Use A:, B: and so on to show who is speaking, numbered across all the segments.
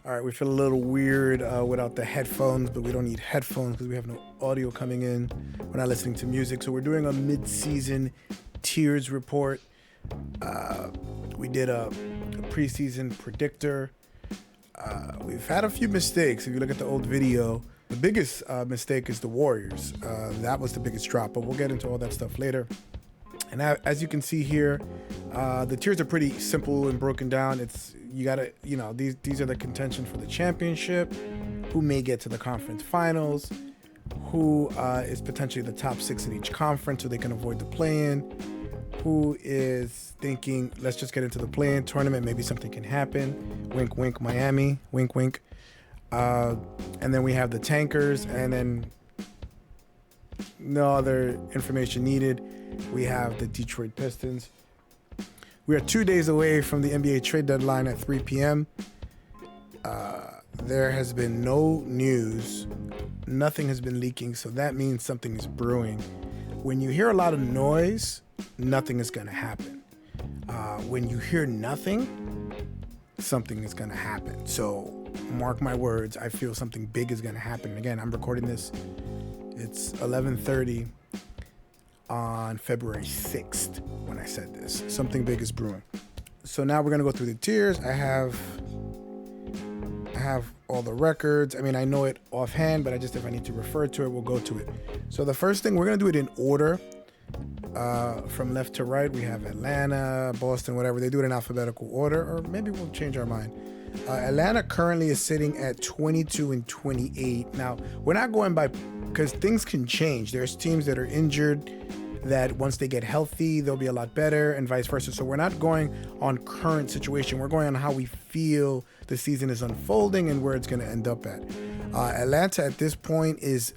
A: All right, we feel a little weird without the headphones, but we don't need headphones because we have no audio coming in. We're not listening to music, so we're doing a mid-season tiers report. We did a preseason predictor. We've had a few mistakes. If you look at the old video, the biggest mistake is the Warriors. That was the biggest drop, but we'll get into all that stuff later. And as you can see here, the tiers are pretty simple and broken down. You gotta, these are the contention for the championship, who may get to the conference finals, who is potentially the top 6 in each conference so they can avoid the play-in, who is thinking, let's just get into the play-in tournament, maybe something can happen, wink, wink, Miami, wink, wink. And then we have the tankers, and then no other information needed. We have the Detroit Pistons. We are 2 days away from the NBA trade deadline at 3 p.m. There has been no news. Nothing has been leaking, so that means something is brewing. When you hear a lot of noise, nothing is going to happen. When you hear nothing, something is going to happen. So mark my words, I feel something big is going to happen. Again, I'm recording this. It's 11:30 on February 6th when I said this. Something big is brewing. So now we're going to go through the tiers. I have all the records. I mean, I know it offhand, but if I need to refer to it, we'll go to it. So the first thing, we're going to do it in order. From left to right, we have Atlanta, Boston, whatever. They do it in alphabetical order, or maybe we'll change our mind. Atlanta currently is sitting at 22 and 28. Now, we're not going by, because things can change. There's teams that are injured that once they get healthy, they'll be a lot better, and vice versa. So we're not going on current situation. We're going on how we feel the season is unfolding and where it's going to end up at. Atlanta at this point is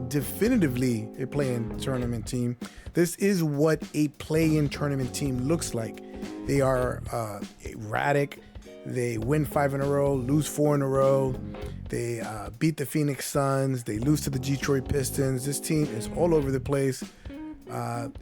A: definitively a play-in tournament team. This is what a play-in tournament team looks like. They are erratic. They win 5 in a row, lose 4 in a row. They beat the Phoenix Suns. They lose to the Detroit Pistons. This team is all over the place.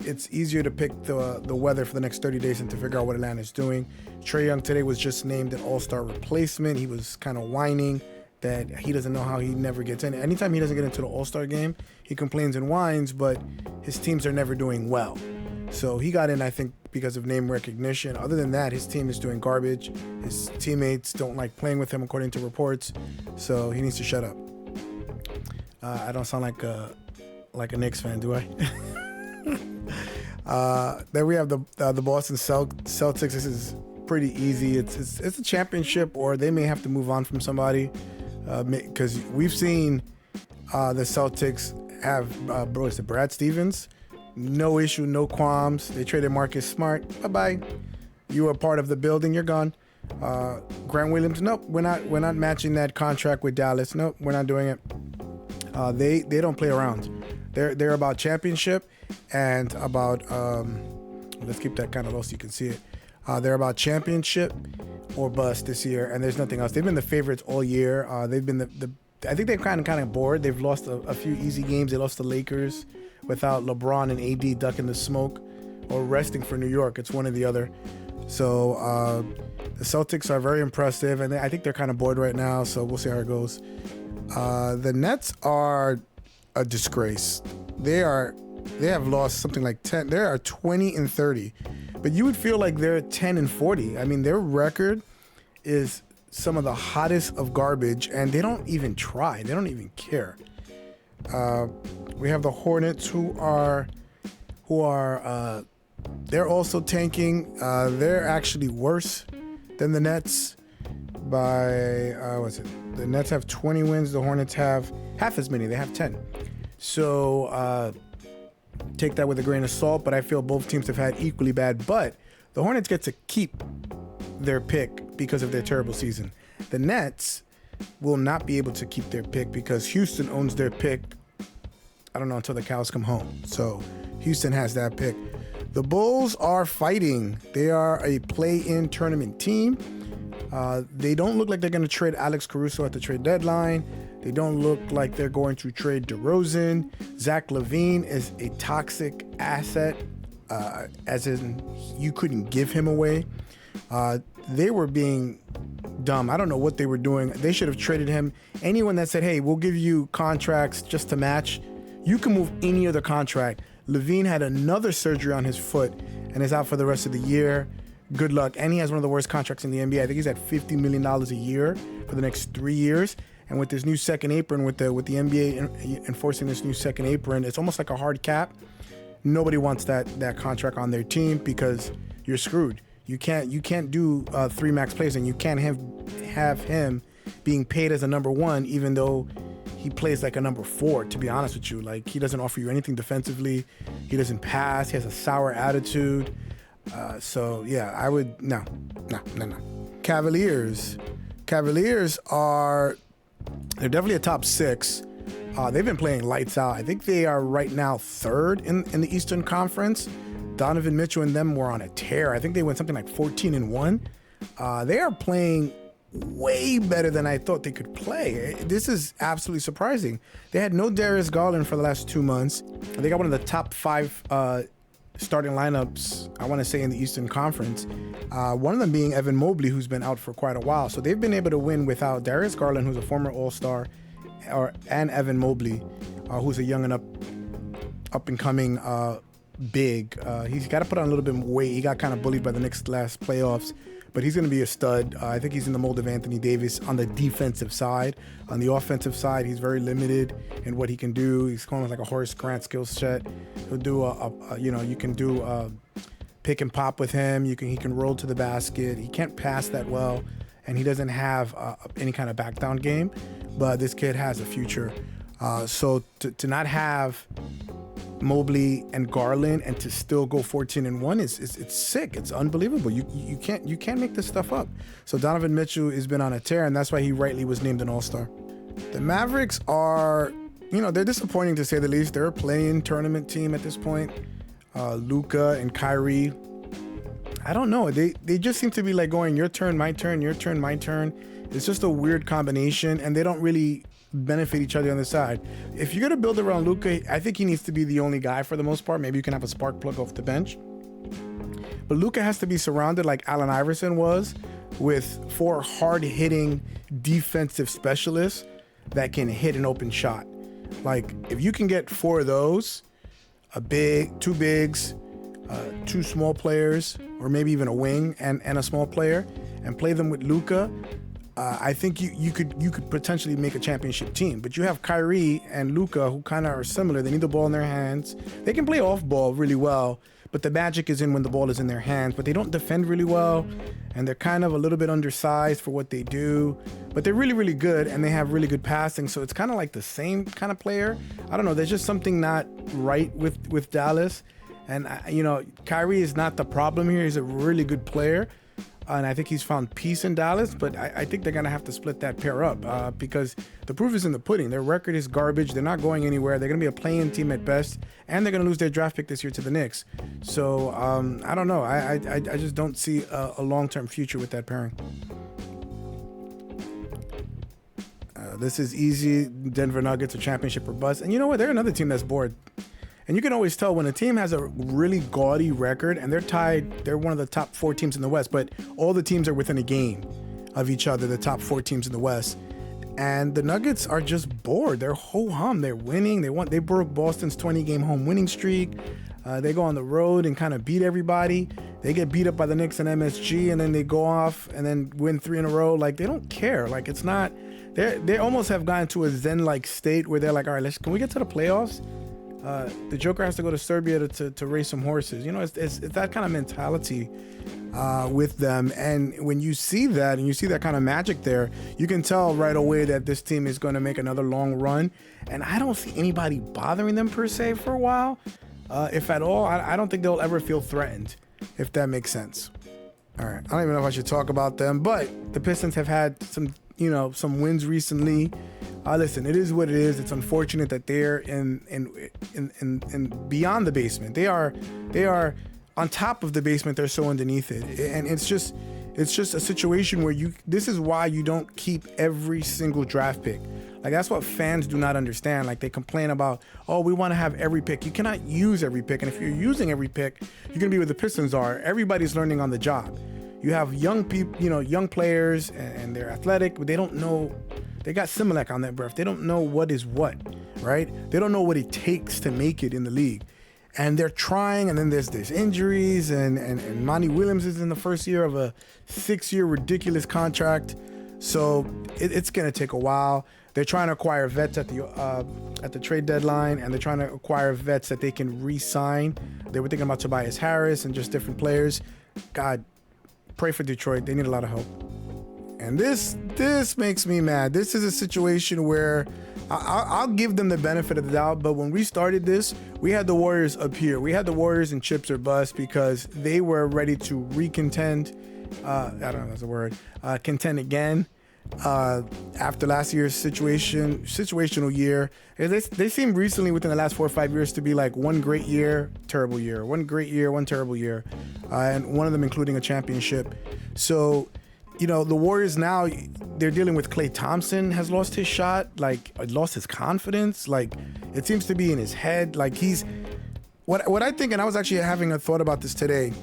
A: It's easier to pick the weather for the next 30 days than to figure out what Atlanta is doing. Trae Young today was just named an all-star replacement. He was kind of whining that he doesn't know how he never gets in. Anytime he doesn't get into the all-star game, he complains and whines, but his teams are never doing well. So he got in, I think, because of name recognition. Other than that, his team is doing garbage. His teammates don't like playing with him, according to reports. So he needs to shut up. I don't sound like a Knicks fan, do I? Then we have the Boston Celtics. This is pretty easy. It's a championship, or they may have to move on from somebody, because we've seen the Celtics have Brad Stevens. No issue, no qualms. They traded Marcus Smart. Bye-bye. You were part of the building. You're gone. Grant Williams. Nope. We're not matching that contract with Dallas. Nope. We're not doing it. They don't play around. They're about championship and about let's keep that kind of low so you can see it. They're about championship or bust this year, and there's nothing else. They've been the favorites all year. They've been I think they're kind of bored. They've lost a few easy games. They lost the Lakers without LeBron and AD ducking the smoke or resting for New York. It's one or the other. So the Celtics are very impressive, and I think they're kind of bored right now, so we'll see how it goes. The Nets are a disgrace. They have lost something like 10. They are 20 and 30, but you would feel like they're 10 and 40. I mean, their record is some of the hottest of garbage, and they don't even try. They don't even care. We have the Hornets, who are they're also tanking. They're actually worse than the Nets by the Nets have 20 wins. The Hornets have half as many. They have 10. So take that with a grain of salt. But I feel both teams have had equally bad. But the Hornets get to keep their pick because of their terrible season. The Nets will not be able to keep their pick because Houston owns their pick, I don't know, until the cows come home. So Houston has that pick. The Bulls are fighting. They are a play-in tournament team. They don't look like they're going to trade Alex Caruso at the trade deadline. They don't look like they're going to trade DeRozan. Zach LaVine is a toxic asset, as in you couldn't give him away. They were being dumb. I don't know what they were doing. They should have traded him. Anyone that said, hey, we'll give you contracts just to match, you can move any other contract. Levine had another surgery on his foot and is out for the rest of the year. Good luck. And he has one of the worst contracts in the NBA. I think he's at $50 million a year for the next 3 years. And with this new second apron, with the NBA enforcing this new second apron, it's almost like a hard cap. Nobody wants that contract on their team because you're screwed. You can't do 3 max plays, and you can't have him being paid as a number 1, even though he plays like a number 4, to be honest with you. Like, he doesn't offer you anything defensively. He doesn't pass. He has a sour attitude. So yeah, I would, no. Cavaliers they're definitely a top 6. They've been playing lights out. I think they are right now 3rd in the Eastern Conference. Donovan Mitchell and them were on a tear. I think they went something like 14-1. They are playing way better than I thought they could play. This is absolutely surprising. They had no Darius Garland for the last 2 months. They got one of the top 5 starting lineups, I want to say, in the Eastern Conference. One of them being Evan Mobley, who's been out for quite a while. So they've been able to win without Darius Garland, who's a former All-Star, and Evan Mobley, who's a young and up-and-coming big. He's got to put on a little bit more weight. He got kind of bullied by the Knicks last playoffs, but he's going to be a stud. I think he's in the mold of Anthony Davis on the defensive side. On the offensive side, he's very limited in what he can do. He's kind of like a Horace Grant skill set. He'll do you can do pick and pop with him. He can roll to the basket. He can't pass that well, and he doesn't have any kind of back down game. But this kid has a future. So to not have Mobley and Garland and to still go 14-1 it's sick. It's unbelievable. You can't make this stuff up. So Donovan Mitchell has been on a tear, and that's why he rightly was named an All-Star. The Mavericks are, they're disappointing to say the least. They're a play-in tournament team at this point. Luka and Kyrie, I don't know. They just seem to be like going your turn, my turn, your turn, my turn. It's just a weird combination, and they don't really benefit each other on the side. If you're going to build around Luka, I think he needs to be the only guy for the most part. Maybe you can have a spark plug off the bench. But Luka has to be surrounded like Allen Iverson was, with 4 hard-hitting defensive specialists that can hit an open shot. Like, if you can get 4 of those, 2 bigs, 2 small players, or maybe even a wing and a small player, and play them with Luka, I think you could potentially make a championship team. But you have Kyrie and Luka, who kind of are similar. They need the ball in their hands. They can play off ball really well, but the magic is in when the ball is in their hands. But they don't defend really well, and they're kind of a little bit undersized for what they do. But they're really, really good, and they have really good passing. So it's kind of like the same kind of player. I don't know. There's just something not right with Dallas. And, Kyrie is not the problem here. He's a really good player. And I think he's found peace in Dallas, but I think they're going to have to split that pair up because the proof is in the pudding. Their record is garbage. They're not going anywhere. They're going to be a play-in team at best, and they're going to lose their draft pick this year to the Knicks. So I don't know. I just don't see a long-term future with that pairing. This is easy. Denver Nuggets, a championship or bust. And you know what? They're another team that's bored. And you can always tell when a team has a really gaudy record and they're tied, they're one of the top 4 teams in the West, but all the teams are within a game of each other, the top 4 teams in the West. And the Nuggets are just bored. They're ho-hum. They're winning. They broke Boston's 20-game home winning streak. They go on the road and kind of beat everybody. They get beat up by the Knicks and MSG, and then they go off and then win 3 in a row. Like, they don't care. Like, it's not, they almost have gotten to a Zen-like state where they're like, all right, can we get to the playoffs? The Joker has to go to Serbia to race some horses. It's that kind of mentality with them. And when you see that and you see that kind of magic there, you can tell right away that this team is going to make another long run. And I don't see anybody bothering them per se for a while. If at all, I don't think they'll ever feel threatened, if that makes sense. All right. I don't even know if I should talk about them, but the Pistons have had some wins recently. Listen, it is what it is. It's unfortunate that they're in beyond the basement. They are on top of the basement. They're so underneath it, and it's just a situation where this is why you don't keep every single draft pick. Like, that's what fans do not understand. Like, they complain about, oh, we want to have every pick. You cannot use every pick, and if you're using every pick, you're gonna be where the Pistons are. Everybody's learning on the job. you have young people, young players, and they're athletic, but they don't know. They got Similac on that berth. They don't know what is what, right? They don't know what it takes to make it in the league. And they're trying, and then there's injuries, and Monty Williams is in the first year of a 6-year ridiculous contract. So it's going to take a while. They're trying to acquire vets at the trade deadline, and they're trying to acquire vets that they can re-sign. They were thinking about Tobias Harris and just different players. God, pray for Detroit. They need a lot of help. And this makes me mad. This is a situation where I'll give them the benefit of the doubt, but when we started this, we had the Warriors up here. We had the Warriors in chips or bust because they were ready to recontend. I don't know if that's a word. Contend again after last year's situational year. They seem recently within the last 4 or 5 years to be like one great year, terrible year, one great year, one terrible year, and one of them including a championship. So, the Warriors now, they're dealing with Klay Thompson has lost his shot, lost his confidence. It seems to be in his head. What I think, and I was actually having a thought about this today.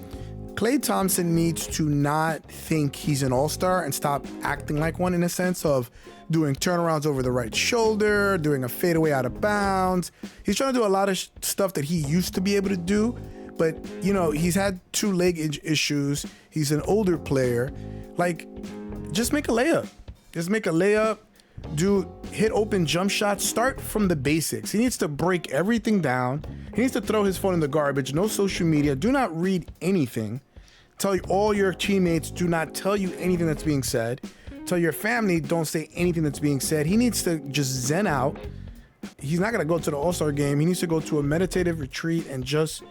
A: Klay Thompson needs to not think he's an all-star and stop acting like one, in a sense of doing turnarounds over the right shoulder, doing a fadeaway out of bounds. He's trying to do a lot of stuff that he used to be able to do, but he's had 2 leg issues. He's an older player. Just make a layup. Hit open jump shots. Start from the basics. He needs to break everything down. He needs to throw his phone in the garbage. No social media. Do not read anything. Tell all your teammates, do not tell you anything that's being said. Tell your family, don't say anything that's being said. He needs to just zen out. He's not going to go to the All-Star game. He needs to go to a meditative retreat and just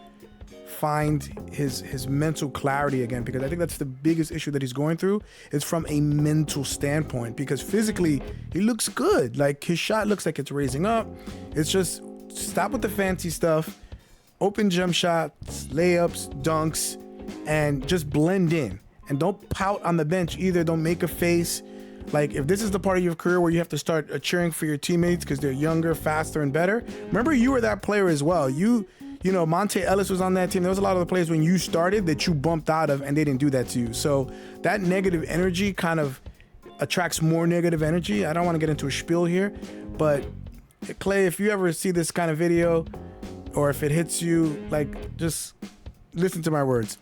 A: find his mental clarity again, because I think that's the biggest issue that he's going through, is from a mental standpoint, because physically he looks good. His shot looks like it's raising up. It's just stop with the fancy stuff, open jump shots, layups, dunks, and just blend in. And don't pout on the bench either. Don't make a face. If this is the part of your career where you have to start cheering for your teammates because they're younger, faster, and better. Remember, you were that player as well. Monte Ellis was on that team. There was a lot of the players when you started that you bumped out of, and they didn't do that to you. So that negative energy kind of attracts more negative energy. I don't want to get into a spiel here, but Klay, if you ever see this kind of video, or if it hits you, just listen to my words.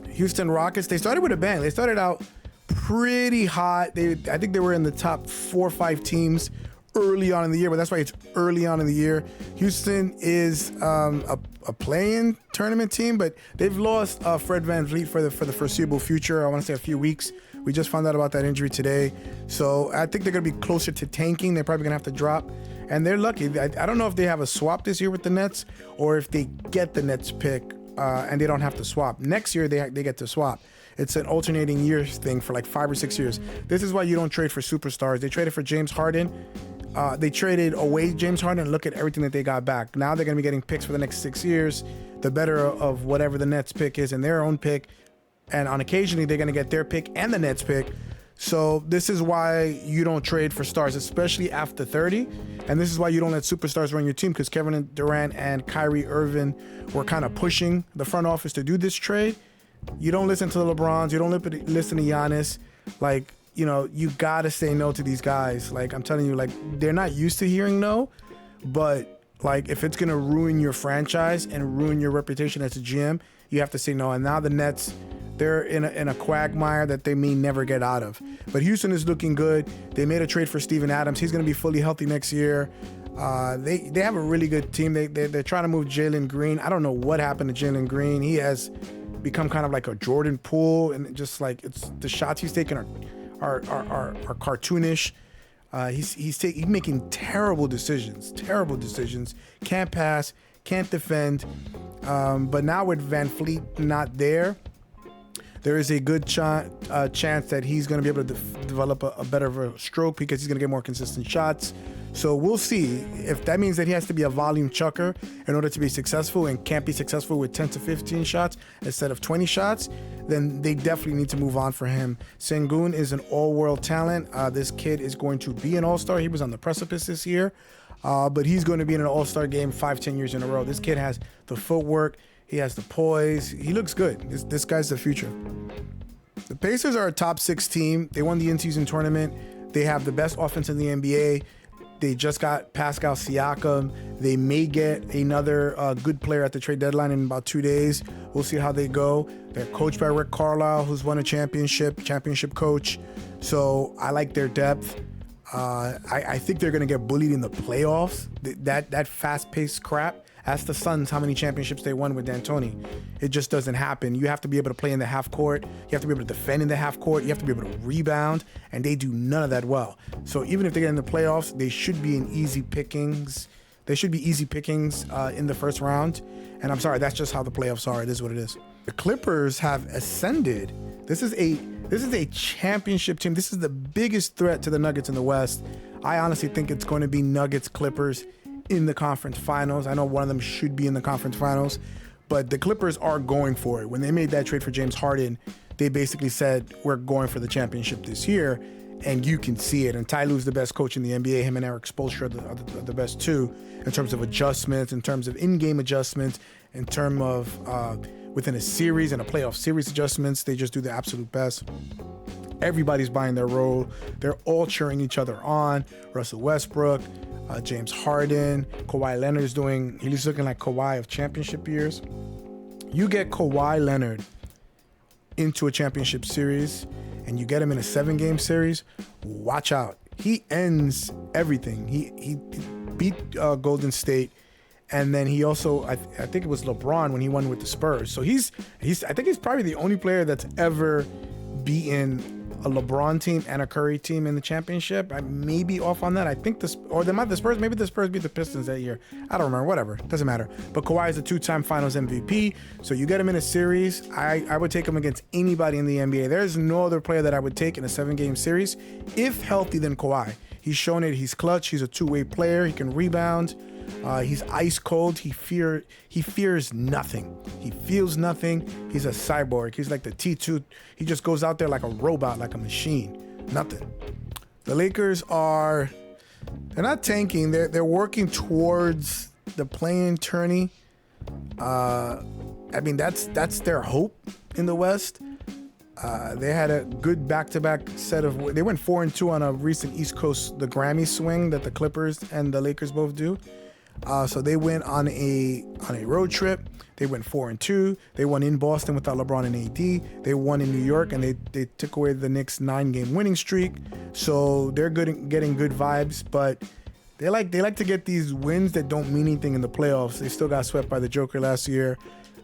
A: Houston Rockets, they started with a bang. They started out pretty hot. I think they were in the top 4 or 5 teams early on in the year, but that's why it's early on in the year. Houston is a play-in tournament team, but they've lost Fred VanVleet for the foreseeable future. I want to say a few weeks. We just found out about that injury today. So I think they're going to be closer to tanking. They're probably going to have to drop. And they're lucky. I don't know if they have a swap this year with the Nets, or if they get the Nets pick and they don't have to swap. Next year, they get to swap. It's an alternating years thing for 5 or 6 years. This is why you don't trade for superstars. They traded for James Harden. They traded away James Harden, and look at everything that they got back. Now they're going to be getting picks for the next 6 years, the better of whatever the Nets pick is and their own pick. And on occasionally, they're going to get their pick and the Nets pick. So this is why you don't trade for stars, especially after 30. And this is why you don't let superstars run your team, because Kevin Durant and Kyrie Irving were kind of pushing the front office to do this trade. You don't listen to the LeBrons. You don't listen to Giannis. You got to say no to these guys. I'm telling you, they're not used to hearing no, but if it's going to ruin your franchise and ruin your reputation as a GM, you have to say no. And now the Nets, they're in a quagmire that they may never get out of. But Houston is looking good. They made a trade for Steven Adams. He's going to be fully healthy next year. They have a really good team. They're trying to move Jalen Green. I don't know what happened to Jalen Green. He has become kind of like a Jordan Poole, and just it's the shots he's taking are cartoonish. He's making terrible decisions. Can't pass, can't defend. But now with VanVleet not there is a good chance that he's going to be able to develop a better stroke, because he's going to get more consistent shots. So we'll see. If that means that he has to be a volume chucker in order to be successful, and can't be successful with 10 to 15 shots instead of 20 shots, then they definitely need to move on for him. Sengun is an all-world talent. This kid is going to be an all-star. He was on the precipice this year, but he's going to be in an all-star game 5-10 years in a row. This kid has the footwork. He has the poise. He looks good. This guy's the future. The Pacers are a top 6 team. They won the in-season tournament. They have the best offense in the NBA. They just got Pascal Siakam. They may get another good player at the trade deadline in about 2 days. We'll see how they go. They're coached by Rick Carlisle, who's won a championship coach. So I like their depth. I think they're going to get bullied in the playoffs. That fast-paced crap. Ask the Suns how many championships they won with D'Antoni. It just doesn't happen. You have to be able to play in the half court. You have to be able to defend in the half court. You have to be able to rebound, and they do none of that well. So even if they get in the playoffs, they should be in easy pickings. They should be easy pickings in the first round. And I'm sorry, that's just how the playoffs are. It is what it is. The Clippers have ascended. This is a championship team. This is the biggest threat to the Nuggets in the West. I honestly think it's going to be Nuggets Clippers in the conference finals. I know one of them should be in the conference finals, but the Clippers are going for it. When they made that trade for James Harden, they basically said, we're going for the championship this year, and you can see it. And Ty Lue's the best coach in the NBA. Him and Eric Spoelstra are the best too, in terms of adjustments, in terms of in-game adjustments, in terms of within a series and a playoff series adjustments. They just do the absolute best. Everybody's buying their role. They're all cheering each other on. Russell Westbrook, James Harden, Kawhi Leonard's he's looking like Kawhi of championship years. You get Kawhi Leonard into a championship series and you get him in a 7-game series, watch out. He ends everything. He beat Golden State, and then he also, I think it was LeBron when he won with the Spurs. So I think he's probably the only player that's ever beaten a LeBron team and a Curry team in the championship. I may be off on that. I think the Spurs, maybe the Spurs beat the Pistons that year. I don't remember, whatever, doesn't matter. But Kawhi is a 2-time finals MVP. So you get him in a series. I would take him against anybody in the NBA. There's no other player that I would take in a 7-game series, if healthy, than Kawhi. He's shown it. He's clutch. He's a two-way player. He can rebound. He's ice cold. He fears nothing. He feels nothing. He's a cyborg. He's like the T2. He just goes out there like a robot, like a machine. Nothing. The Lakers they're not tanking. They're working towards the play-in tourney. I mean, that's their hope in the West. They had a good back-to-back set of. They went 4-2 on a recent East Coast, the Grammy swing that the Clippers and the Lakers both do. So they went on a road trip. They went 4-2. They won in Boston without LeBron and AD. They won in New York, and they took away the Knicks' 9-game winning streak. So they're getting good vibes, but they like to get these wins that don't mean anything in the playoffs. They still got swept by the Joker last year.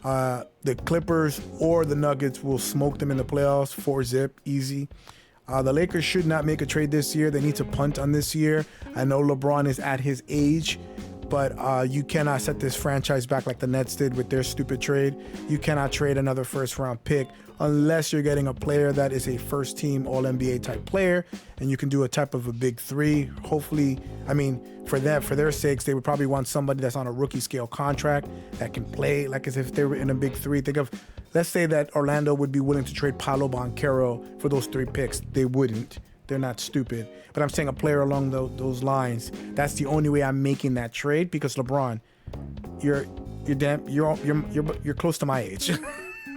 A: The Clippers or the Nuggets will smoke them in the playoffs, 4-0, easy. The Lakers should not make a trade this year. They need to punt on this year. I know LeBron is at his age, but you cannot set this franchise back like the Nets did with their stupid trade. You cannot trade another first-round pick unless you're getting a player that is a first-team All-NBA type player, and you can do a type of a big three. Hopefully, I mean, for their sakes, they would probably want somebody that's on a rookie scale contract that can play like as if they were in a big three. Let's say that Orlando would be willing to trade Paolo Banchero for those 3 picks. They wouldn't. They're not stupid. But I'm saying a player along those lines. That's the only way I'm making that trade, because LeBron, you're close to my age.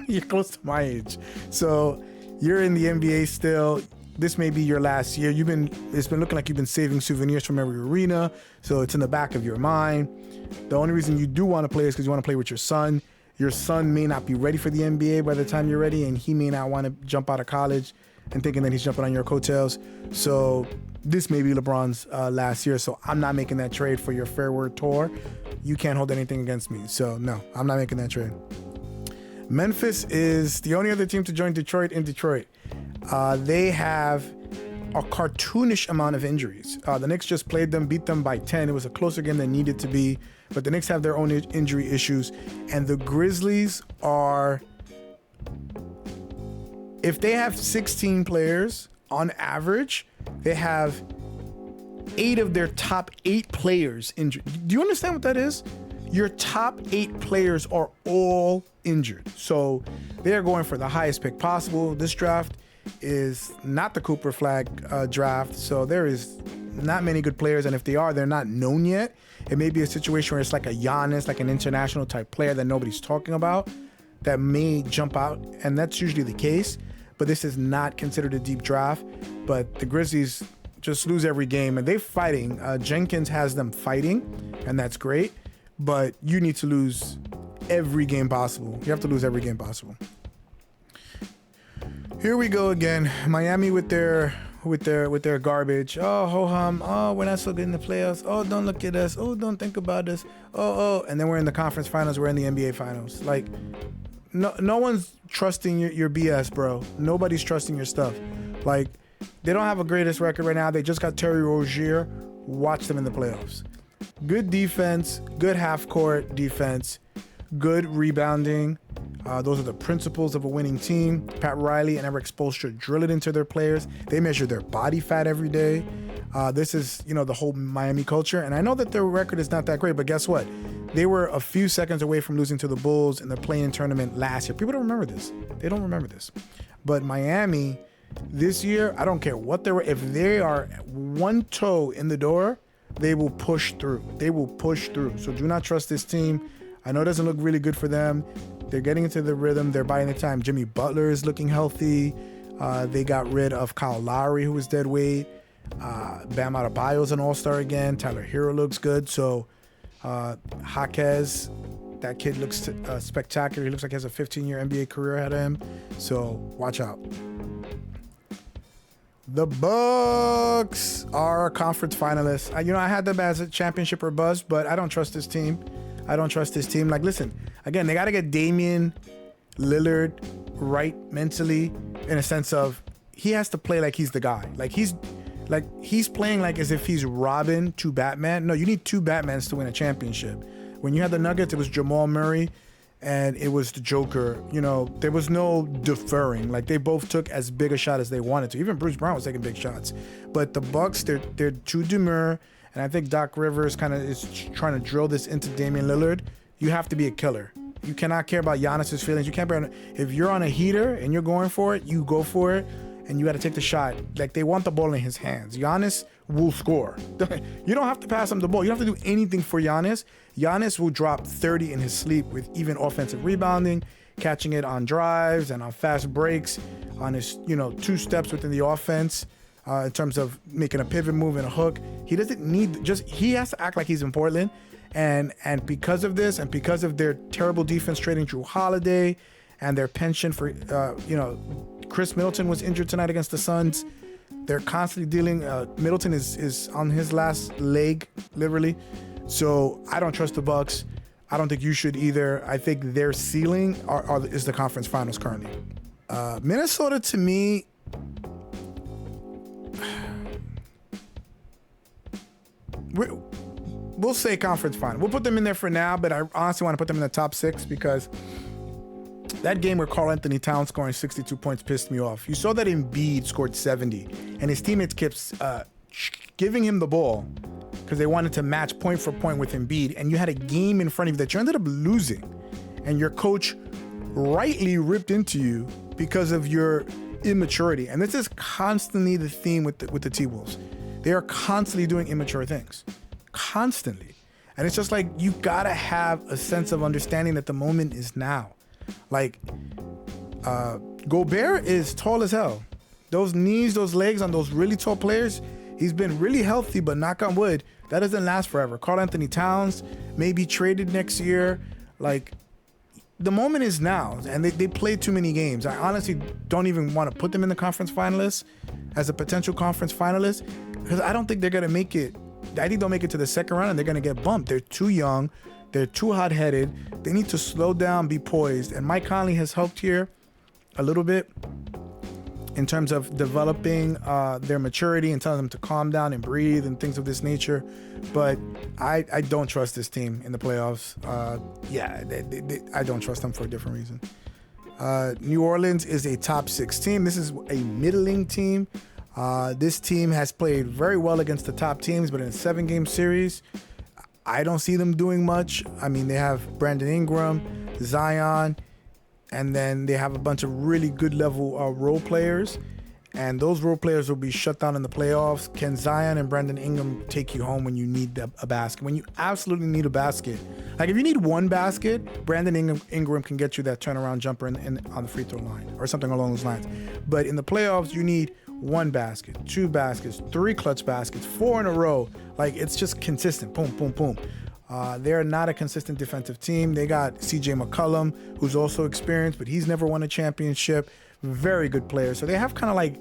A: You're close to my age. So you're in the NBA still. This may be your last year. It's been looking like you've been saving souvenirs from every arena. So it's in the back of your mind. The only reason you do want to play is because you want to play with your son. Your son may not be ready for the NBA by the time you're ready, and he may not want to jump out of college and thinking that he's jumping on your coattails. So this may be LeBron's last year. So I'm not making that trade for your Fair Word tour. You can't hold anything against me. So no, I'm not making that trade. Memphis is the only other team to join Detroit in Detroit. They have a cartoonish amount of injuries. The Knicks just played them, beat them by 10. It was a closer game than needed to be, but the Knicks have their own injury issues. And the Grizzlies are, if they have 16 players on average, they have 8 of their top 8 players injured. Do you understand what that is? Your top 8 players are all injured. So they are going for the highest pick possible. This draft is not the Cooper Flag draft, so there is not many good players, and if they are, they're not known yet. It may be a situation where it's like a Giannis, like an international type player that nobody's talking about, that may jump out, and that's usually the case. But this is not considered a deep draft. But the Grizzlies just lose every game, and they're fighting. Jenkins has them fighting, and that's great. But you need to lose every game possible. You have to lose every game possible. Here we go again. Miami with their garbage. Oh, ho hum. Oh, we're not so good in the playoffs. Oh, don't look at us. Oh, don't think about us. Oh, and then we're in the conference finals. We're in the NBA finals. Like, no one's trusting your BS, bro. Nobody's trusting your stuff. Like, they don't have a greatest record right now. They just got Terry Rozier. Watch them in the playoffs. Good defense, good half-court defense, good rebounding. Those are the principles of a winning team. Pat Riley and Eric Spoelstra drill it into their players. They measure their body fat every day. This is, the whole Miami culture. And I know that their record is not that great, but guess what? They were a few seconds away from losing to the Bulls in the play-in tournament last year. People don't remember this. They don't remember this. But Miami, this year, I don't care what they were. If they are one toe in the door, they will push through. They will push through. So do not trust this team. I know it doesn't look really good for them. They're getting into the rhythm. They're buying the time. Jimmy Butler is looking healthy. They got rid of Kyle Lowry, who was dead weight. Bam Adebayo's an all-star again. Tyler Hero looks good. So Jaquez, that kid looks spectacular. He looks like he has a 15-year NBA career ahead of him. So watch out. The Bucks are conference finalists. I had them as a championship or bust, but I don't trust this team. Like, listen, again, they got to get Damian Lillard right mentally, in a sense of he has to play like he's the guy. Like he's playing like as if he's Robin to Batman. No, you need two Batmans to win a championship. When you had the Nuggets, it was Jamal Murray and it was the Joker. There was no deferring. Like, they both took as big a shot as they wanted to. Even Bruce Brown was taking big shots. But the Bucks, they're too demure. And I think Doc Rivers is trying to drill this into Damian Lillard. You have to be a killer. You cannot care about Giannis's feelings. You can't if you're on a heater and you're going for it, you go for it, and you got to take the shot. Like, they want the ball in his hands. Giannis will score. You don't have to pass him the ball. You don't have to do anything for Giannis. Giannis will drop 30 in his sleep with even offensive rebounding, catching it on drives and on fast breaks, on his, two steps within the offense. In terms of making a pivot move and a hook. He doesn't need he has to act like he's in Portland. And because of this, and because of their terrible defense trading Jrue Holiday and their penchant for, Chris Middleton was injured tonight against the Suns. They're constantly dealing. Middleton is on his last leg, literally. So I don't trust the Bucks. I don't think you should either. I think their ceiling is the conference finals currently. Minnesota, to me, we'll say conference final. We'll put them in there for now, but I honestly want to put them in the top 6 because that game where Karl Anthony Towns scoring 62 points pissed me off. You saw that Embiid scored 70, and his teammates kept giving him the ball because they wanted to match point for point with Embiid, and you had a game in front of you that you ended up losing, and your coach rightly ripped into you because of your immaturity. And this is constantly the theme with the T-Wolves. They are constantly doing immature things. Constantly. And it's just like, you gotta have a sense of understanding that the moment is now. Like, Gobert is tall as hell. Those knees, those legs on those really tall players, he's been really healthy, but knock on wood, that doesn't last forever. Karl Anthony Towns may be traded next year. Like, the moment is now, and they played too many games. I honestly don't even want to put them in the conference finalists as a potential conference finalist, because I don't think they're going to make it. I think they'll make it to the second round and they're going to get bumped. They're too young. They're too hot-headed. They need to slow down, be poised. And Mike Conley has helped here a little bit in terms of developing their maturity and telling them to calm down and breathe and things of this nature. But I don't trust this team in the playoffs. I don't trust them for a different reason. New Orleans is a top 6 team. This is a middling team. This team has played very well against the top teams, but in a 7-game series, I don't see them doing much. I mean, they have Brandon Ingram, Zion, and then they have a bunch of really good level role players. and those role players will be shut down in the playoffs. Can Zion and Brandon Ingram take you home when you need a basket? When you absolutely need a basket. Like if you need one basket, Brandon Ingram can get you that turnaround jumper on the free throw line or something along those lines. But in the playoffs, you need one basket, two baskets, three clutch baskets, 4 in a row. Like it's just consistent. Boom, boom, boom. They're not a consistent defensive team. They got CJ McCollum, who's also experienced, but he's never won a championship. Very good player. So they have kind of like,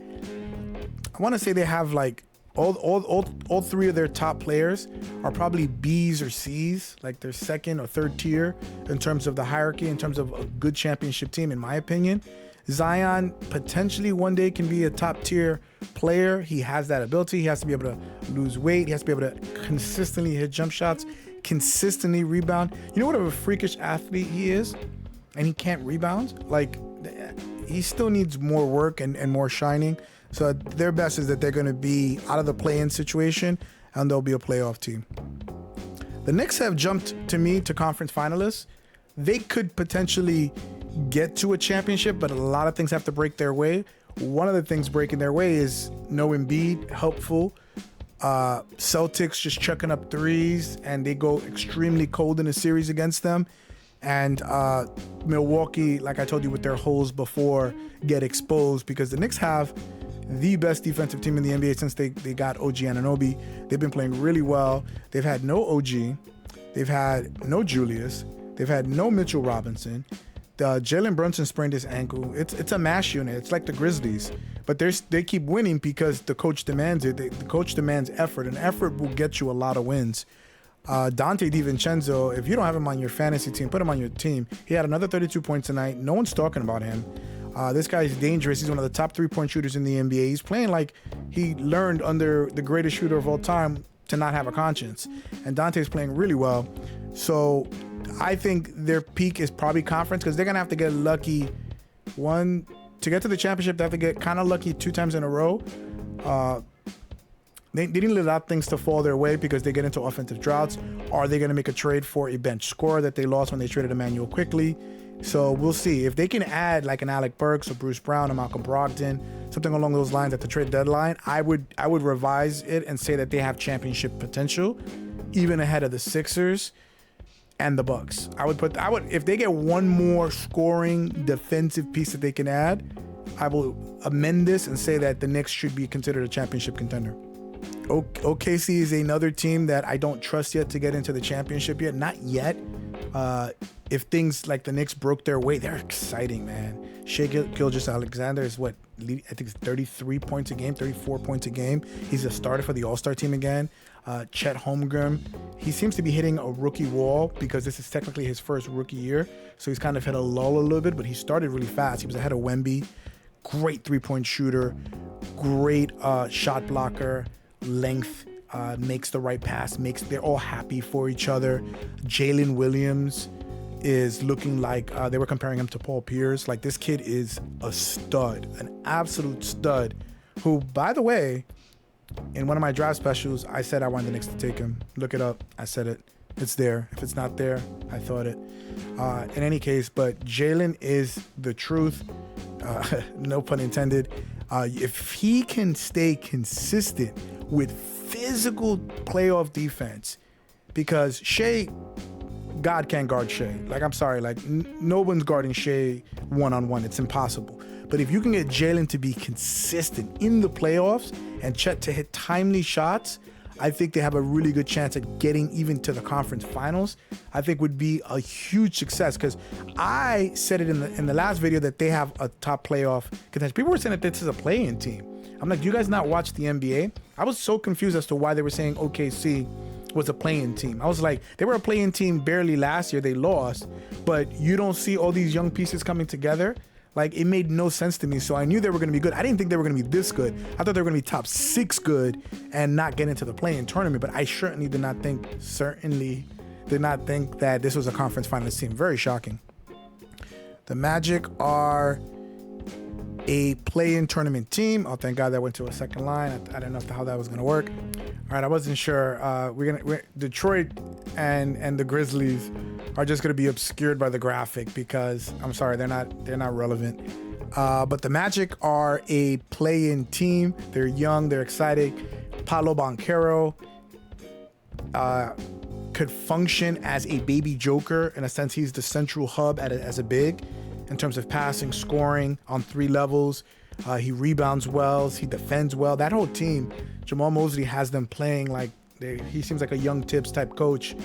A: I want to say they have like all three of their top players are probably B's or C's, like their second or third tier in terms of the hierarchy, in terms of a good championship team, in my opinion. Zion potentially one day can be a top tier player. He has that ability. He has to be able to lose weight. He has to be able to consistently hit jump shots, consistently rebound. You know what a freakish athlete he is? And he can't rebound? Like, he still needs more work and more shining. So their best is that they're going to be out of the play-in situation and they'll be a playoff team. The Knicks have jumped to me to conference finalists. They could potentially get to a championship, but a lot of things have to break their way. One of the things breaking their way is no Embiid, helpful. Celtics just chucking up threes and they go extremely cold in a series against them. And Milwaukee, like I told you with their holes before, get exposed because the Knicks have the best defensive team in the NBA since they got OG Anunoby. They've been playing really well. They've had no OG. They've had no Julius. They've had no Mitchell Robinson. Jalen Brunson sprained his ankle. It's a mash unit. It's like the Grizzlies. But they keep winning because the coach demands it. The coach demands effort, and effort will get you a lot of wins. Dante DiVincenzo, if you don't have him on your fantasy team, put him on your team. He had another 32 points tonight. No one's talking about him. This guy is dangerous. He's one of the top 3-point shooters in the NBA. He's playing like he learned under the greatest shooter of all time to not have a conscience. And Dante's playing really well. So I think their peak is probably conference because they're going to have to get lucky. To get to the championship, they have to get kind of lucky 2 times in a row. They didn't allow things to fall their way because they get into offensive droughts. Are they going to make a trade for a bench scorer that they lost when they traded Emmanuel quickly? So we'll see. If they can add like an Alec Burks or Bruce Brown or Malcolm Brogdon, something along those lines at the trade deadline, I would revise it and say that they have championship potential, even ahead of the Sixers and the Bucks. I would if they get one more scoring defensive piece that they can add, I will amend this and say that the Knicks should be considered a championship contender. OKC is another team that I don't trust yet to get into the championship yet. Not yet. If things like the Knicks broke their way, they're exciting, man. Shai Gilgeous-Alexander is I think it's 33 points a game, 34 points a game. He's a starter for the All-Star team again. Chet Holmgren, he seems to be hitting a rookie wall because this is technically his first rookie year. So he's kind of hit a lull a little bit, but he started really fast. He was ahead of Wemby. Great 3-point shooter. Great shot blocker. Length, makes the right pass, they're all happy for each other. Jalen Williams is looking like they were comparing him to Paul Pierce. Like, this kid is a stud, an absolute stud, who, by the way, in one of my draft specials, I said I wanted the Knicks to take him. Look it up. I said it. It's there. If it's not there, I thought it. In any case, but Jalen is the truth. No pun intended. If he can stay consistent with physical playoff defense, because Shai, God can't guard Shai. Like, I'm sorry, like no one's guarding Shai one-on-one. It's impossible. But if you can get Jalen to be consistent in the playoffs and Chet to hit timely shots, I think they have a really good chance at getting even to the conference finals. I think would be a huge success because I said it in the last video that they have a top playoff contender. People were saying that this is a play-in team. I'm like, do you guys not watch the NBA? I was so confused as to why they were saying OKC was a play-in team. I was like, they were a play-in team barely last year. They lost, but you don't see all these young pieces coming together. Like, it made no sense to me. So I knew they were going to be good. I didn't think they were going to be this good. I thought they were going to be top 6 good and not get into the play-in tournament. But I certainly did not think that this was a conference finals team. Very shocking. The Magic are a play-in tournament team. Oh, thank God that went to a second line. I didn't know how that was going to work. All right, I wasn't sure. Detroit and the Grizzlies are just going to be obscured by the graphic because I'm sorry, they're not relevant. But the Magic are a play-in team. They're young, they're excited. Paolo Banchero could function as a baby joker. In a sense, he's the central hub as a big in terms of passing, scoring on 3 levels. He rebounds well, he defends well. That whole team, Jamal Mosley has them playing like he seems like a young Tibbs type coach.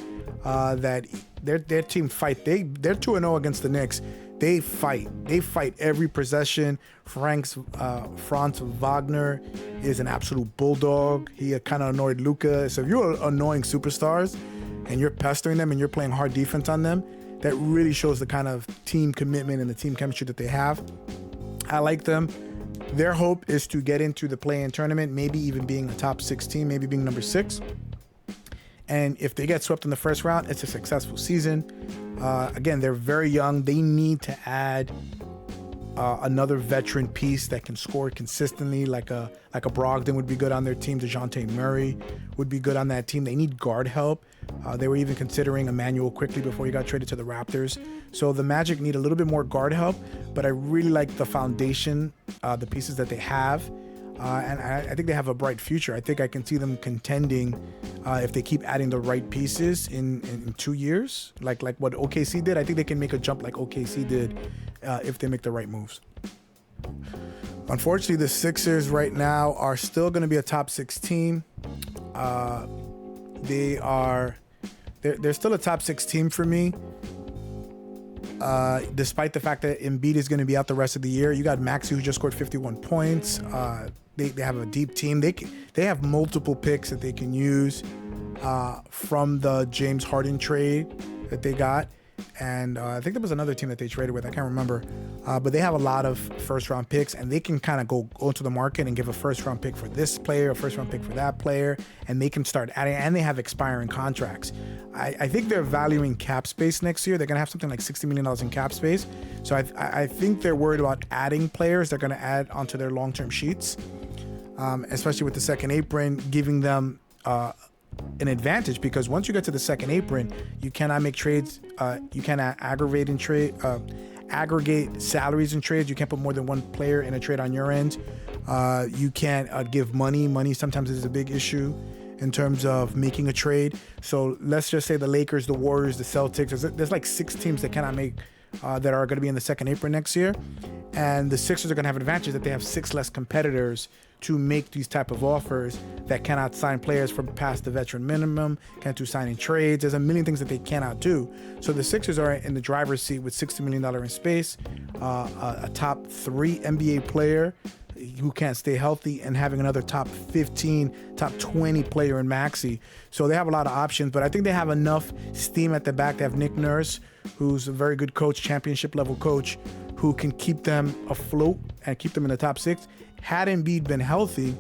A: That their team fight. They're 2-0 against the Knicks. They fight every possession. Franz Wagner is an absolute bulldog. He kind of annoyed Luka. So if you're annoying superstars and you're pestering them and you're playing hard defense on them, that really shows the kind of team commitment and the team chemistry that they have. I like them. Their hope is to get into the play-in tournament, maybe even being a top 6 team, maybe being number 6. And if they get swept in the first round, it's a successful season. Again, they're very young. They need to add another veteran piece that can score consistently, like a Brogdon would be good on their team. DeJounte Murray would be good on that team. They need guard help. They were even considering Emmanuel quickly before he got traded to the Raptors. So the Magic need a little bit more guard help, but I really like the foundation, the pieces that they have. And I think they have a bright future. I think I can see them contending if they keep adding the right pieces in 2 years, like what OKC did. I think they can make a jump like OKC did if they make the right moves. Unfortunately, the Sixers right now are still going to be a top 6 team. They're still a top 6 team for me. Despite the fact that Embiid is going to be out the rest of the year. You got Maxey, who just scored 51 points. They have a deep team. They have multiple picks that they can use from the James Harden trade that they got. And I think there was another team that they traded with. I can't remember. But they have a lot of first-round picks, and they can kind of go to the market and give a first-round pick for this player, a first-round pick for that player, and they can start adding. And they have expiring contracts. I think they're valuing cap space next year. They're going to have something like $60 million in cap space. So I think they're worried about adding players they're going to add onto their long-term sheets, especially with the second apron, giving them an advantage, because once you get to the second apron, you cannot make trades. You cannot aggregate salaries in trades. You can't put more than one player in a trade on your end. You can't give money. Money sometimes is a big issue in terms of making a trade. So let's just say the Lakers, the Warriors, the Celtics. There's like 6 teams that cannot make that are going to be in the second apron next year, and the Sixers are going to have an advantage that they have 6 less competitors to make these type of offers that cannot sign players from past the veteran minimum, can't do signing trades. There's a million things that they cannot do. So the Sixers are in the driver's seat with $60 million in space, a top 3 NBA player who can't stay healthy, and having another top 15, top 20 player in Maxey. So they have a lot of options, but I think they have enough steam at the back. They have Nick Nurse, who's a very good coach, championship level coach, who can keep them afloat and keep them in the top 6. Had Embiid been healthy,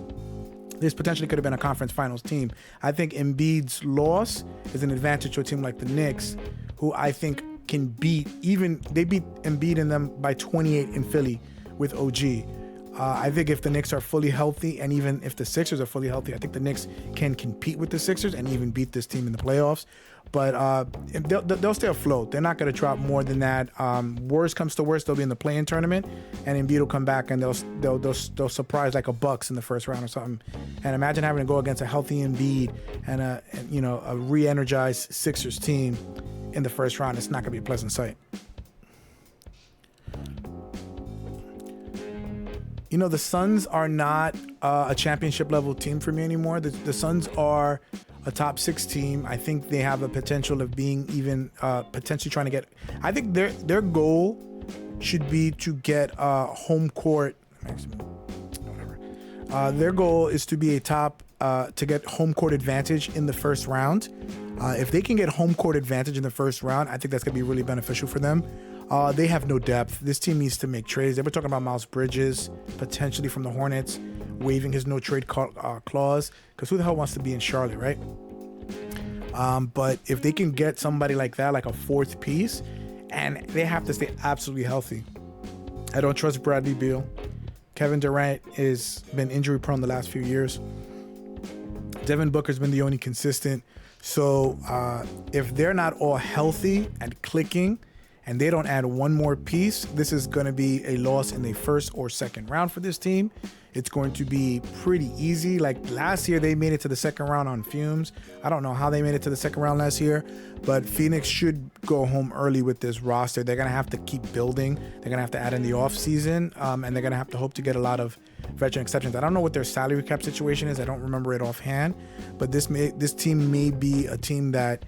A: this potentially could have been a conference finals team. I think Embiid's loss is an advantage to a team like the Knicks, who I think can they beat Embiid and them by 28 in Philly with OG. I think if the Knicks are fully healthy, and even if the Sixers are fully healthy, I think the Knicks can compete with the Sixers and even beat this team in the playoffs. But they'll stay afloat. They're not going to drop more than that. Worst comes to worst, they'll be in the play-in tournament, and Embiid will come back and they'll surprise like a Bucks in the first round or something. And imagine having to go against a healthy Embiid and a re-energized Sixers team in the first round. It's not going to be a pleasant sight. The Suns are not a championship level team for me anymore. The Suns are a top 6 team. I think they have a potential of being even potentially trying to get. I think their goal should be to get home court. Whatever. Their goal is to be to get home court advantage in the first round. If they can get home court advantage in the first round, I think that's going to be really beneficial for them. They have no depth. This team needs to make trades. They were talking about Miles Bridges potentially from the Hornets waiving his no trade clause, because who the hell wants to be in Charlotte, right? But if they can get somebody like that, like a 4th piece, and they have to stay absolutely healthy. I don't trust Bradley Beal. Kevin Durant has been injury prone the last few years. Devin Booker's been the only consistent. So if they're not all healthy and clicking, and they don't add one more piece, this is going to be a loss in the first or second round for this team. It's going to be pretty easy. Like last year, they made it to the second round on fumes. I don't know how they made it to the second round last year, but Phoenix should go home early with this roster. They're going to have to keep building. They're going to have to add in the offseason, and they're going to have to hope to get a lot of veteran exceptions. I don't know what their salary cap situation is. I don't remember it offhand, but this team may be a team that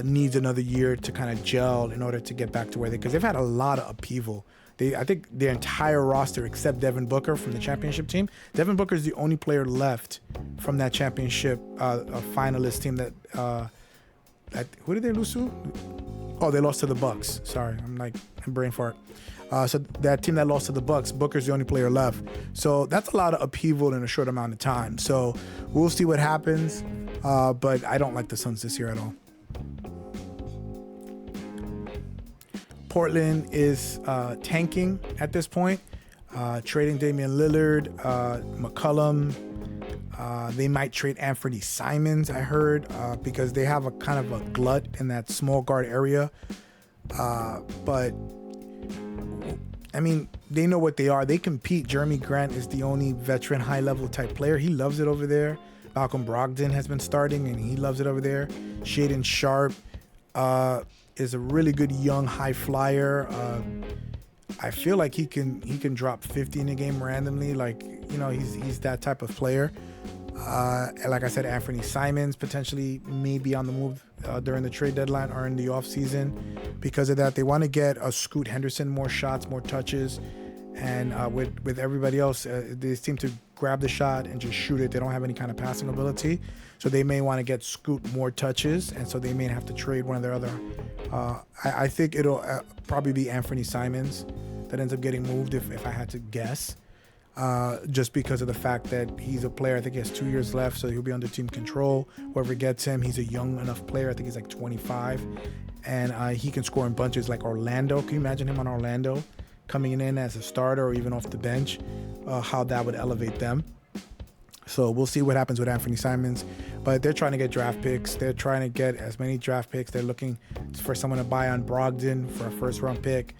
A: needs another year to kind of gel in order to get back to where because they've had a lot of upheaval. I think their entire roster, except Devin Booker from the championship team. Devin Booker is the only player left from that championship finalist team who did they lose to? Oh, they lost to the Bucks. Sorry, I'm brain fart. So that team that lost to the Bucks, Booker's the only player left. So that's a lot of upheaval in a short amount of time. So we'll see what happens. But I don't like the Suns this year at all. Portland is tanking at this point, trading Damian Lillard, McCollum. They might trade Anthony Simons, I heard, because they have a kind of a glut in that small guard area. But, I mean, they know what they are. They compete. Jeremy Grant is the only veteran high-level type player. He loves it over there. Malcolm Brogdon has been starting, and he loves it over there. Shaedon Sharpe is a really good young high flyer. I feel like he can drop 50 in a game randomly. Like, he's that type of player. Like I said, Anthony Simons potentially may be on the move during the trade deadline or in the offseason. Because of that, they want to get Scoot Henderson more shots, more touches. And with everybody else, they seem to grab the shot and just shoot it. They don't have any kind of passing ability. So they may want to get Scoot more touches, and so they may have to trade one of their other. I think it'll probably be Anthony Simons that ends up getting moved if I had to guess, just because of the fact that he's a player. I think he has 2 years left, so he'll be under team control. Whoever gets him, he's a young enough player. I think he's like 25, and he can score in bunches like Orlando. Can you imagine him on Orlando coming in as a starter or even off the bench? How that would elevate them. So we'll see what happens with Anthony Simons. But they're trying to get draft picks. They're trying to get as many draft picks. They're looking for someone to buy on Brogdon for a first-round pick.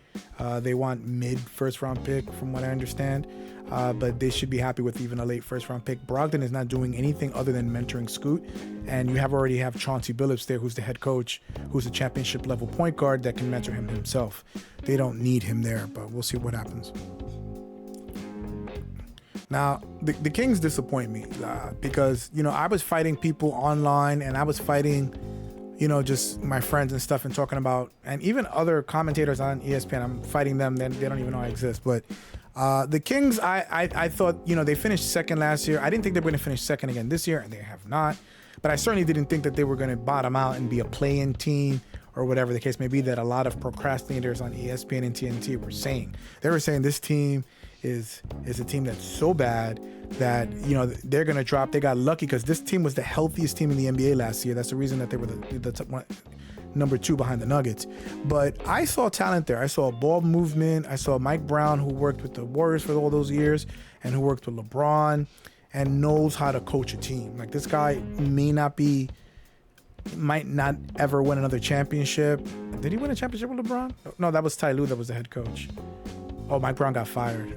A: They want mid-first-round pick, from what I understand. But they should be happy with even a late first-round pick. Brogdon is not doing anything other than mentoring Scoot. And you already have Chauncey Billups there, who's the head coach, who's a championship-level point guard that can mentor him himself. They don't need him there, but we'll see what happens. Now, the Kings disappoint me because, I was fighting people online and I was fighting, just my friends and stuff and talking about, and even other commentators on ESPN, I'm fighting them. They don't even know I exist. But the Kings, I thought, they finished second last year. I didn't think they were going to finish second again this year, and they have not. But I certainly didn't think that they were going to bottom out and be a play-in team or whatever the case may be that a lot of procrastinators on ESPN and TNT were saying. They were saying this team is a team that's so bad that they're gonna drop. They got lucky because this team was the healthiest team in the NBA last year. That's the reason that they were the top one, number 2 behind the Nuggets. But I saw talent there. I saw ball movement. I saw Mike Brown, who worked with the Warriors for all those years and who worked with LeBron and knows how to coach a team. Like, this guy might not ever win another championship. Did he win a championship with LeBron? No, that was Ty Lue that was the head coach. Oh, Mike Brown got fired.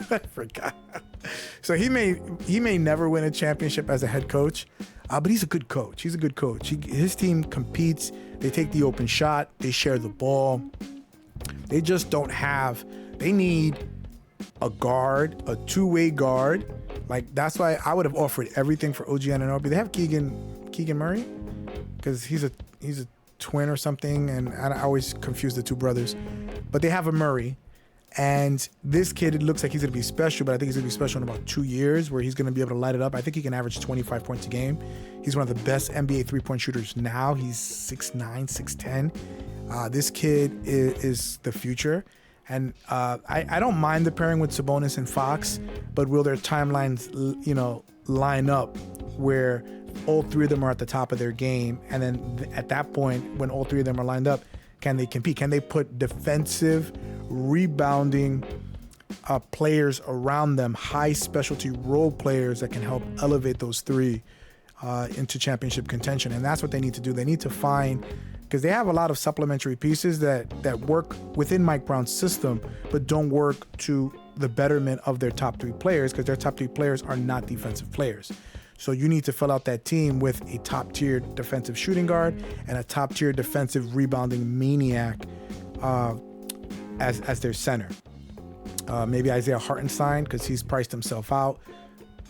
A: I forgot. So he may never win a championship as a head coach, but he's a good coach. He's a good coach. His team competes. They take the open shot. They share the ball. They just don't have. They need a guard, a two-way guard. Like, that's why I would have offered everything for OG Anunoby. They have Keegan Murray because he's a twin or something, and I always confuse the two brothers. But they have a Murray. And this kid, it looks like he's going to be special, but I think he's going to be special in about 2 years where he's going to be able to light it up. I think he can average 25 points a game. He's one of the best NBA three-point shooters now. He's 6'9", 6'10". This kid is the future. And I don't mind the pairing with Sabonis and Fox, but will their timelines, line up where all three of them are at the top of their game? And then at that point, when all three of them are lined up, can they compete? Can they put defensive, rebounding players around them, high specialty role players that can help elevate those three into championship contention? And that's what they need to do. They need to find because they have a lot of supplementary pieces that work within Mike Brown's system, but don't work to the betterment of their top 3 players, because their top 3 players are not defensive players. So you need to fill out that team with a top-tier defensive shooting guard and a top-tier defensive rebounding maniac as their center. Maybe Isaiah Hartenstein, because he's priced himself out.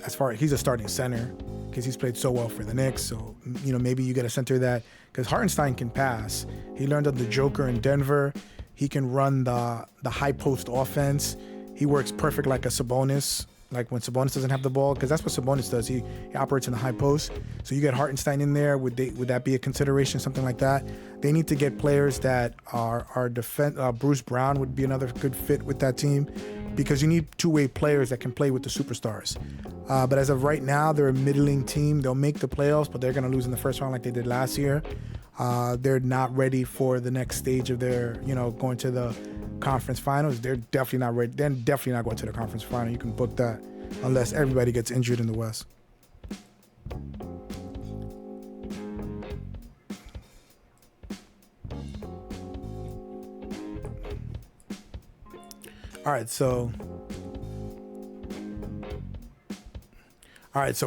A: As far as he's a starting center, because he's played so well for the Knicks. So, maybe you get a center that, because Hartenstein can pass. He learned of the Joker in Denver. He can run the high post offense. He works perfect like a Sabonis, like when Sabonis doesn't have the ball, because that's what Sabonis does. He operates in the high post. So you get Hartenstein in there. Would that be a consideration, something like that? They need to get players that are defense. Bruce Brown would be another good fit with that team, because you need two-way players that can play with the superstars. But as of right now, they're a middling team. They'll make the playoffs, but they're going to lose in the first round like they did last year. They're not ready for the next stage of their, going to the conference finals. They're definitely not ready. They're definitely not going to the conference final. You can book that unless everybody gets injured in the West. All right, so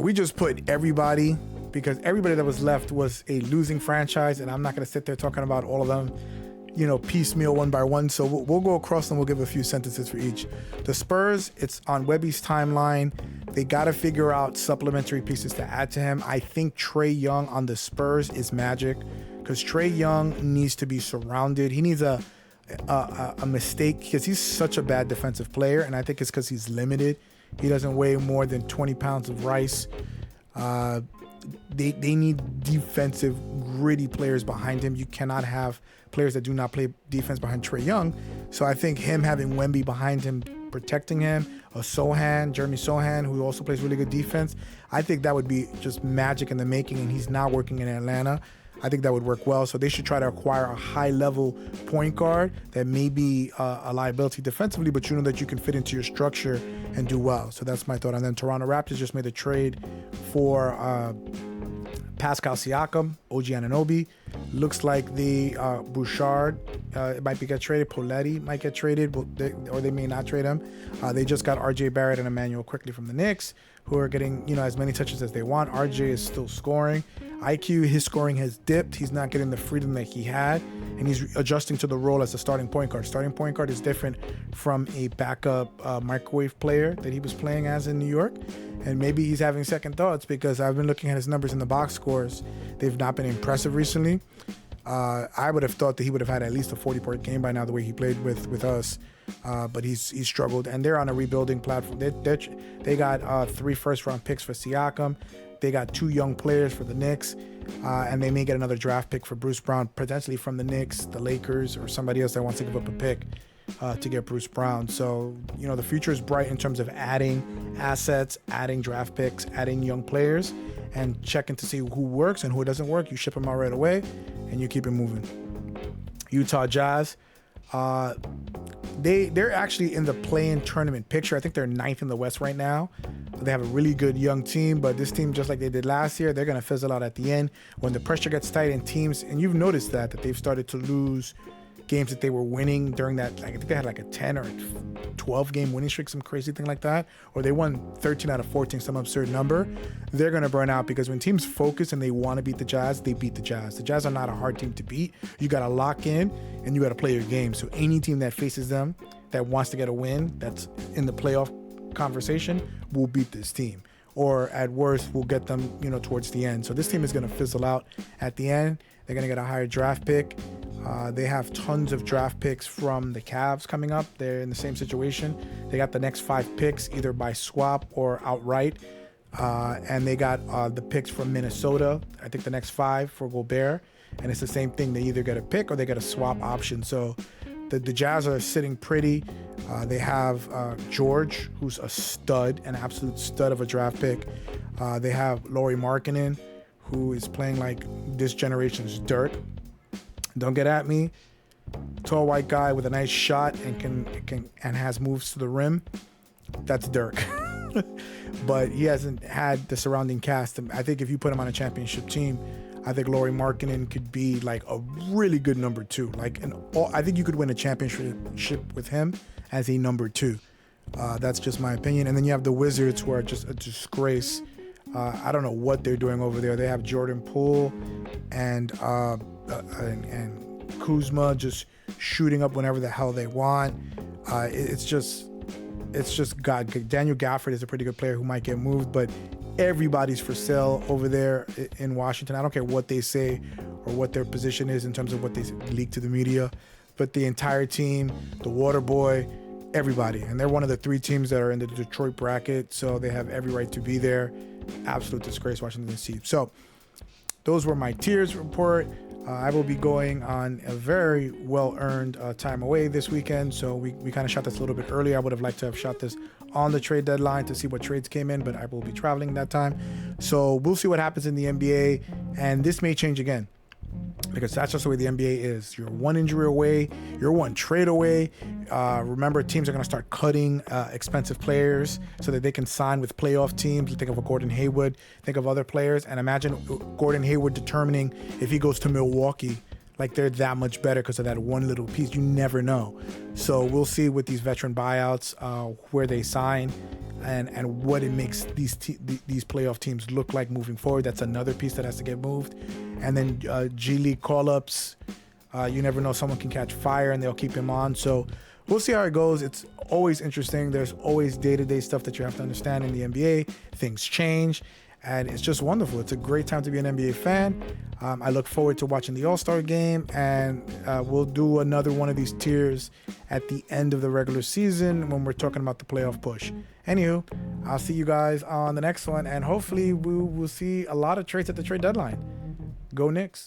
A: we just put everybody, because everybody that was left was a losing franchise, and I'm not going to sit there talking about all of them, piecemeal one by one. So we'll go across and we'll give a few sentences for each. The Spurs, it's on Webby's timeline. They got to figure out supplementary pieces to add to him. I think Trae Young on the Spurs is magic, because Trae Young needs to be surrounded. He needs a mistake, because he's such a bad defensive player, and I think it's because he's limited. He doesn't weigh more than 20 pounds of rice. They need defensive, gritty players behind him. You cannot have players that do not play defense behind Trae Young. So I think him having Wemby behind him, protecting him, Jeremy Sohan, who also plays really good defense, I think that would be just magic in the making, and he's now working in Atlanta. I think that would work well. So they should try to acquire a high-level point guard that may be a liability defensively, but that you can fit into your structure and do well. So that's my thought. And then Toronto Raptors just made a trade for Pascal Siakam, OG Anunoby. Looks like the Bouchard might get traded. Poletti might get traded, or they may not trade him. They just got RJ Barrett and Emmanuel Quickly from the Knicks, who are getting as many touches as they want. RJ is still scoring. IQ, his scoring has dipped. He's not getting the freedom that he had, and he's adjusting to the role as a starting point guard. Starting point guard is different from a backup microwave player that he was playing as in New York. And maybe he's having second thoughts, because I've been looking at his numbers in the box scores. They've not been impressive recently. I would have thought that he would have had at least a 40-point game by now, the way he played with us. But he's struggled, and they're on a rebuilding platform. They got 3 first-round picks for Siakam. They got 2 young players for the Knicks, and they may get another draft pick for Bruce Brown, potentially from the Knicks, the Lakers, or somebody else that wants to give up a pick to get Bruce Brown. So, the future is bright in terms of adding assets, adding draft picks, adding young players, and checking to see who works and who doesn't work. You ship them out right away, and you keep it moving. Utah Jazz, they're actually in the play-in tournament picture. I think they're 9th in the West right now. They have a really good young team, but this team, just like they did last year, they're going to fizzle out at the end when the pressure gets tight, and teams, and you've noticed that they've started to lose games that they were winning during that, I think they had like a 10 or 12 game winning streak, some crazy thing like that, or they won 13 out of 14, some absurd number. They're going to burn out, because when teams focus and they want to beat the Jazz, they beat the Jazz. The Jazz are not a hard team to beat. You got to lock in, and you got to play your game. So any team that faces them, that wants to get a win, that's in the playoff conversation, will beat this team, or at worst will get them towards the end. So this team is going to fizzle out at the end. They're going to get a higher draft pick. They have tons of draft picks from the Cavs coming up. They're in the same situation. They got the next 5 picks either by swap or outright, and they got the picks from Minnesota, I think the next 5 for Gobert, and it's the same thing. They either get a pick or they get a swap option. So the Jazz are sitting pretty. They have George, who's a stud, an absolute stud of a draft pick. They have Lauri Markkanen, who is playing like this generation's Dirk. Don't get at me. Tall white guy with a nice shot and has moves to the rim. That's Dirk. But he hasn't had the surrounding cast. I think if you put him on a championship team, I think Lauri Markkanen could be like a really good number 2. I think you could win a championship with him as a number 2. That's just my opinion. And then you have the Wizards, who are just a disgrace. I don't know what they're doing over there. They have Jordan Poole and Kuzma just shooting up whenever the hell they want. It's just God. Daniel Gafford is a pretty good player who might get moved, but everybody's for sale over there in Washington. I don't care what they say or what their position is in terms of what they leak to the media, but the entire team, the water boy, everybody. And they're one of the 3 teams that are in the Detroit bracket, so they have every right to be there. Absolute disgrace, Washington DC. So those were my tiers report. I will be going on a very well-earned time away this weekend, so we kind of shot this a little bit earlier. I would have liked to have shot this on the trade deadline to see what trades came in, but I will be traveling that time. So we'll see what happens in the NBA, and this may change again, because that's just the way the NBA is. You're one injury away, you're one trade away. Remember, teams are going to start cutting expensive players so that they can sign with playoff teams. Think of a Gordon Hayward, think of other players, and imagine Gordon Hayward determining if he goes to Milwaukee, like they're that much better because of that one little piece. You never know. So we'll see with these veteran buyouts where they sign and what it makes these playoff teams look like moving forward. That's another piece that has to get moved. And then G League call-ups. You never know, someone can catch fire and they'll keep him on. So we'll see how it goes. It's always interesting. There's always day-to-day stuff that you have to understand in the NBA. Things change, and it's just wonderful. It's a great time to be an NBA fan. I look forward to watching the All-Star game, and we'll do another one of these tiers at the end of the regular season when we're talking about the playoff push. Anywho, I'll see you guys on the next one, and hopefully we'll see a lot of trades at the trade deadline. Go Knicks.